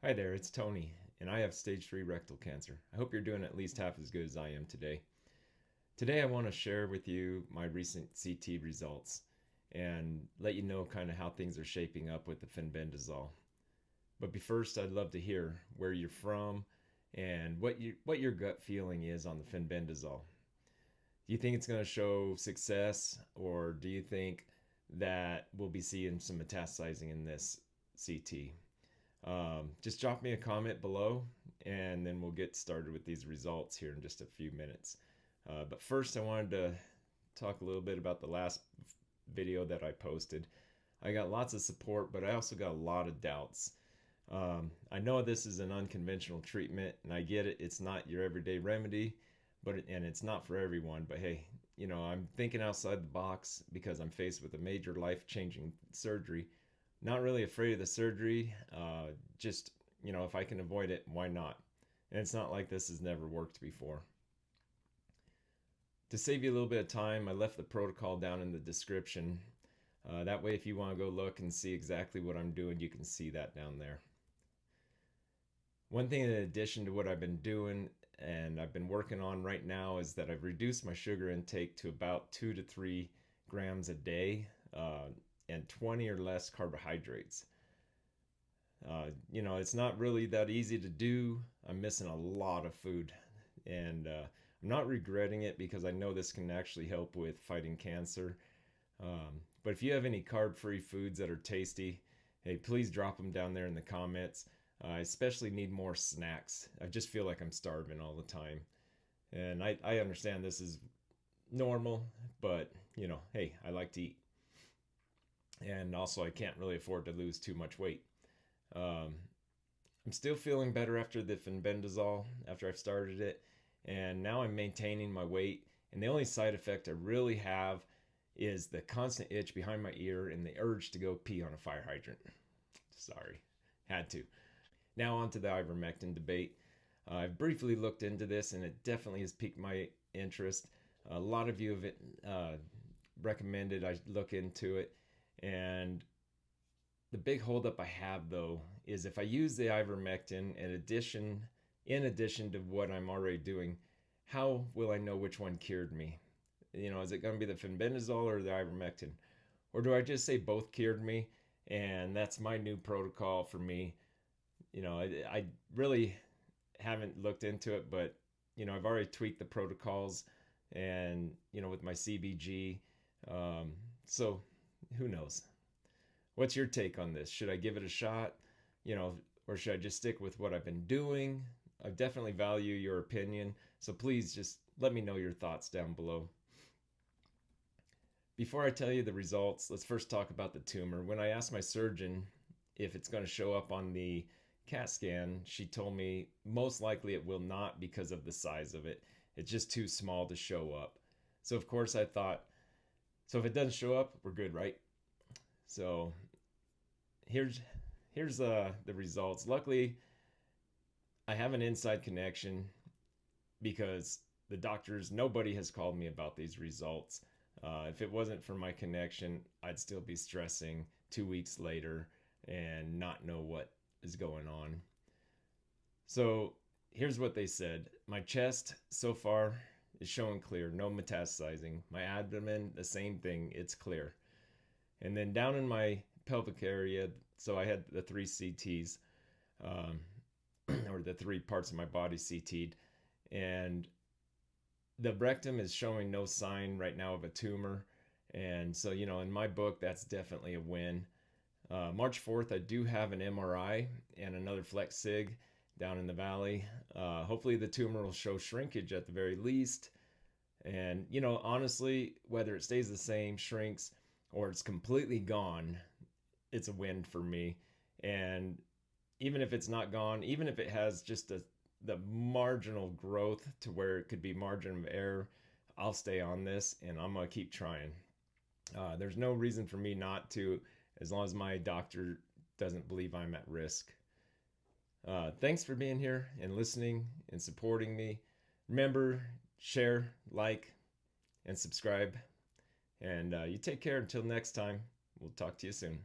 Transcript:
Hi there, it's Tony, and I have stage 3 rectal cancer. I hope you're doing at least half as good as I am today. Today, I want to share with you my recent CT results and let you know kind of how things are shaping up with the Fenbendazole. But first, I'd love to hear where you're from and what your gut feeling is on the Fenbendazole. Do you think it's going to show success, or do you think that we'll be seeing some metastasizing in this CT? Just drop me a comment below, and then we'll get started with these results here in just a few minutes. But first, I wanted to talk a little bit about the last video that I posted. I got lots of support, but I also got a lot of doubts. I know this is an unconventional treatment, and I get it. It's not your everyday remedy, and it's not for everyone. But hey, I'm thinking outside the box because I'm faced with a major life-changing surgery. Not really afraid of the surgery, just, if I can avoid it, why not? And it's not like this has never worked before. To save you a little bit of time, I left the protocol down in the description. That way, if you want to go look and see exactly what I'm doing, you can see that down there. One thing in addition to what I've been doing and I've been working on right now is that I've reduced my sugar intake to about 2 to 3 grams a day. And 20 or less carbohydrates. It's not really that easy to do. I'm missing a lot of food, and I'm not regretting it because I know this can actually help with fighting cancer. But if you have any carb-free foods that are tasty, hey, please drop them down there in the comments. I especially need more snacks. I just feel like I'm starving all the time. And I understand this is normal, but, hey, I like to eat. And also, I can't really afford to lose too much weight. I'm still feeling better after the Fenbendazole, after I've started it, and now I'm maintaining my weight. And the only side effect I really have is the constant itch behind my ear and the urge to go pee on a fire hydrant. Sorry, had to. Now on to the ivermectin debate. I've briefly looked into this, and it definitely has piqued my interest. A lot of you have recommended I look into it. And the big holdup I have, though, is if I use the ivermectin in addition to what I'm already doing, how will I know which one cured me? Is it going to be the Fenbendazole or the ivermectin? Or do I just say both cured me, and that's my new protocol for me? I really haven't looked into it, but, I've already tweaked the protocols and, with my CBG. So who knows? What's your take on this? Should I give it a shot? Or should I just stick with what I've been doing? I definitely value your opinion, so please just let me know your thoughts down below. Before I tell you the results, let's first talk about the tumor. When I asked my surgeon if it's going to show up on the CAT scan, she told me most likely it will not because of the size of it. It's just too small to show up. So of course I thought, so if it doesn't show up, we're good, right? So here's the results. Luckily, I have an inside connection because nobody has called me about these results. If it wasn't for my connection, I'd still be stressing 2 weeks later and not know what is going on. So here's what they said. My chest so far is showing clear, no metastasizing. My abdomen, the same thing, it's clear. And then down in my pelvic area, so I had the 3 CTs, or the 3 parts of my body CT'd, and the rectum is showing no sign right now of a tumor. And so, in my book, that's definitely a win. March 4th, I do have an MRI and another flex sig down in the valley. Hopefully the tumor will show shrinkage at the very least. And, honestly, whether it stays the same, shrinks, or it's completely gone, it's a win for me. And even if it's not gone, even if it has just the marginal growth to where it could be margin of error, I'll stay on this and I'm going to keep trying. There's no reason for me not to, as long as my doctor doesn't believe I'm at risk. Thanks for being here and listening and supporting me. Remember, share, like, and subscribe. And you take care until next time. We'll talk to you soon.